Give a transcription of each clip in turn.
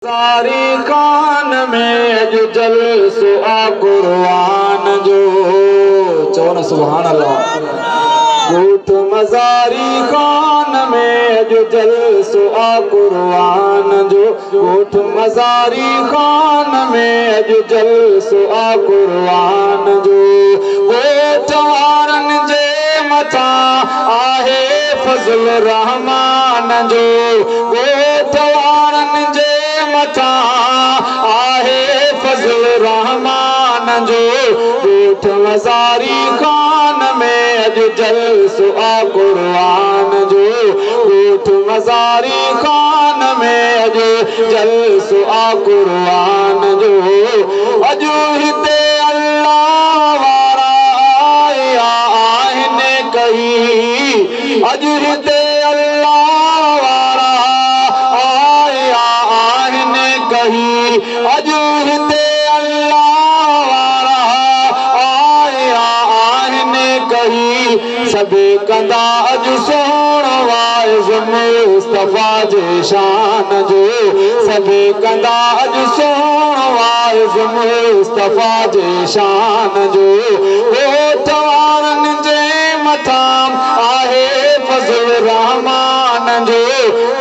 सारी खान में जो जलसो आ कुर्बान जो चौन सुभान अल्लाह। गोठ मज़ारी खान में जो जलसो आ कुर्बान जो गोठ मज़ारी खान में जो जलसो आ कुर्बान जो गोठ वारन जे मथा आहे फज़ल रहमान जो गोठ वारन जे मथा आहे फज़ल रहमान जो गोठ मज़ारी खान में अॼु जलसो आ कुर्बान जो गोठ मज़ारी खान में अॼु जलसो आ कुर्बान जो अॼु हिते अल्लाह वारा आया आहिनि कई अॼु हिते अल्लाह वारा आया आहिनि कई अॼु हिते अल्लाह वारा आया आहिनि कई सभे कंदा अॼु सोहणो वाइज़ मुस्तफ़ा जे शान जो सभे कंदा अॼु सोहणो वाइज़ मुस्तफ़ा जे शान जो गोठ वारनि जे मथां आहे फज़ल रहमान जो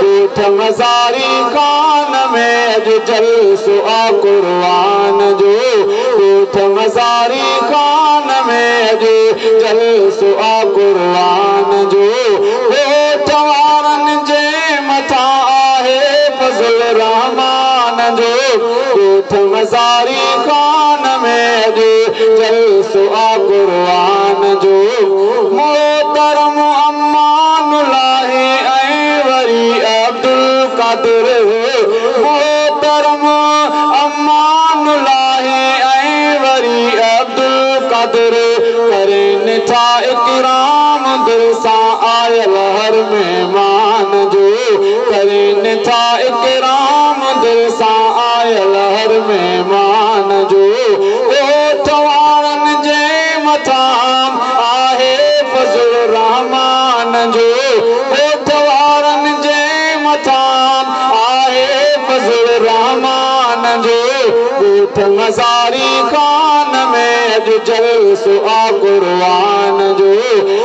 गोठ मज़ारी खान में अॼु जलसो आ कुर्बान जो गोठ मज़ारी खान में अॼु जलसो आ कुर्बान जो गोठ वारनि जे मथां आहे फज़ल रहमान जो गोठ मज़ारी खान में अॼु जलसो आ कुर्बान जो मोहतरम अम्मानुल्लाह ऐं वरी अब्दुल कादिर मोहतरम अम्मानुल्लाह ऐं वरी अब्दुल कादिर करेनि था इकराम दिल सां आयल हर मेहमान जो करेनि था इकराम दिल सां आयल हर मेहमान जो गोठ वारनि जे मथां आहे फज़ल रहमान जो गोठ वारनि जे मथां आहे फज़ल रहमान जो गोठ मज़ारी खान में अॼु जलसो आ कुर्बान जो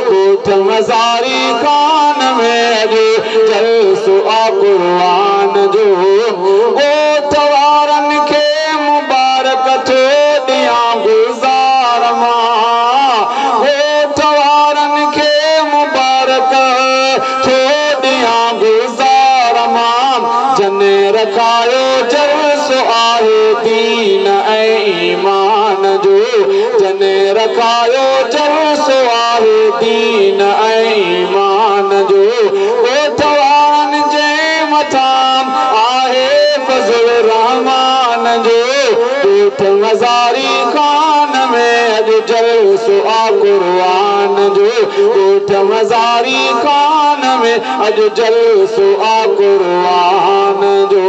गोठ मज़ारी खान में अॼु जलसो आ कुर्बान जो गोठ वारनि खे मुबारक थो ॾियां गुज़ार मां गोठ वारनि खे मुबारक थो ॾियां गुज़ार मां जने रखायो जलसो आहे दीन ऐं ईमान जो जने रखायो जलसो आहे दीन ऐं ईमान जो गोठ वारनि जे मथां आहे फज़ल रहमान जो गोठ मज़ारी खान में अॼु जलसो आ कुर्बान जो गोठ मज़ारी खान में अॼु जलसो आ कुर्बान जो।